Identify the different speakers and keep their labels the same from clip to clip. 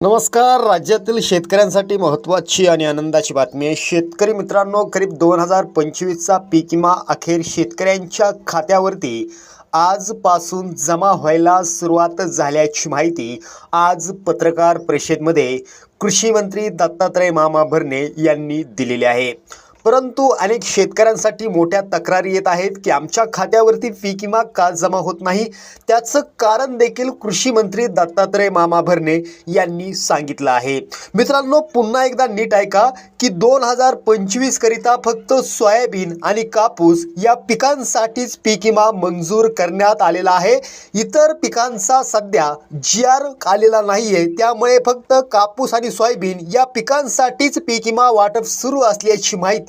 Speaker 1: नमस्कार. राज्यातील शेतकऱ्यांसाठी महत्त्वाची आणि आनंदाची बातमी आहे. शेतकरी मित्रांनो, करीब 2025चा पीक विमा अखेर शेतकऱ्यांच्या खात्यावरती आजपासून जमा व्हायला सुरुवात झाल्याची माहिती आज पत्रकार परिषदेमध्ये कृषी मंत्री दत्तात्रय मामा भरणे यांनी दिलेली आहे. परंतु अनेक शेतकऱ्यांसाठी मोठ्या तक्रारी येत आहेत की आमच्या खात्यावरती पीक विमा का जमा होत नाही. त्याचं कारण देखील कृषी मंत्री दत्तात्रय मामा भरणे यांनी सांगितलं आहे. मित्रांनो, पुन्हा एकदा नीट ऐका की 2025 करिता फक्त सोयाबीन आणि कापूस या पिकांसाठीच पीक विमा मंजूर करण्यात आलेला आहे. इतर पिकांचा सध्या GR आलेला नाहीये, त्यामुळे फक्त कापूस आणि सोयाबीन या पिकांसाठीच पीक विमा वाटप सुरू असल्याची माहिती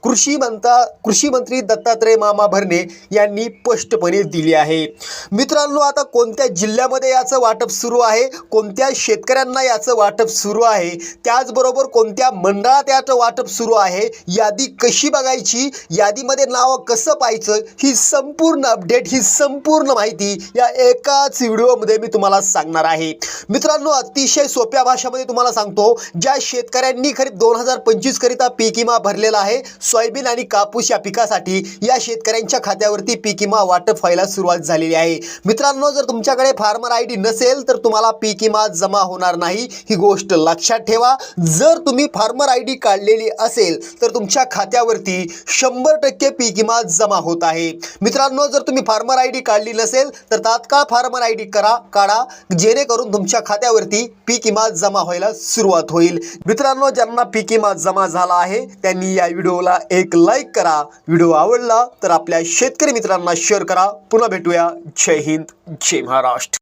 Speaker 1: कृषी मंत्री दत्तात्रय मामा भरणे यांनी स्पष्टपणे दिली आहे. मित्रांनो, आता कोणत्या जिल्ह्यामध्ये याचं वाटप सुरू आहे, कोणत्या शेतकऱ्यांना याचं वाटप सुरू आहे, त्याचबरोबर कोणत्या मंडळात याचं वाटप सुरू आहे, यादी कशी बघायची, यादीमध्ये नाव कसं पाहायचं, ही संपूर्ण अपडेट, ही संपूर्ण माहिती या एकाच व्हिडिओमध्ये मी तुम्हाला सांगणार आहे. मित्रांनो, अतिशय सोप्या भाषेमध्ये तुम्हाला सांगतो, ज्या शेतकऱ्यांनी खरीप 2025 करिता पीक विमा भरलेला आहे सोयाबीन आणि कापूस या पिकासाठी, या शेतकऱ्यांच्या खात्यावरती पीक विमा वाटप व्हायला सुरुवात झालेली आहे. मित्रांनो, जर तुमच्याकडे फार्मर ID नसेल तर तुम्हाला पीक विमा जमा होणार नाही, ही गोष्ट लक्षात ठेवा. जर तुम्ही फार्मर ID काढलेली असेल तर तुमच्या खात्यावरती 100% पीक विमा जमा होत आहे. मित्रांनो, जर तुम्ही फार्मर ID काढली नसेल तर तात्काळ फार्मर ID काढा, जेणेकरून तुमच्या खात्यावरती पीक विमा जमा व्हायला सुरुवात होईल. मित्रांनो, ज्यांना पीक विमा जमा झाला आहे त्यांनी या व्हिडिओला एक लाईक करा. व्हिडिओ आवडला तर आपल्या शेतकरी मित्रांना शेअर करा. पुन्हा भेटूया. जय हिंद, जय महाराष्ट्र.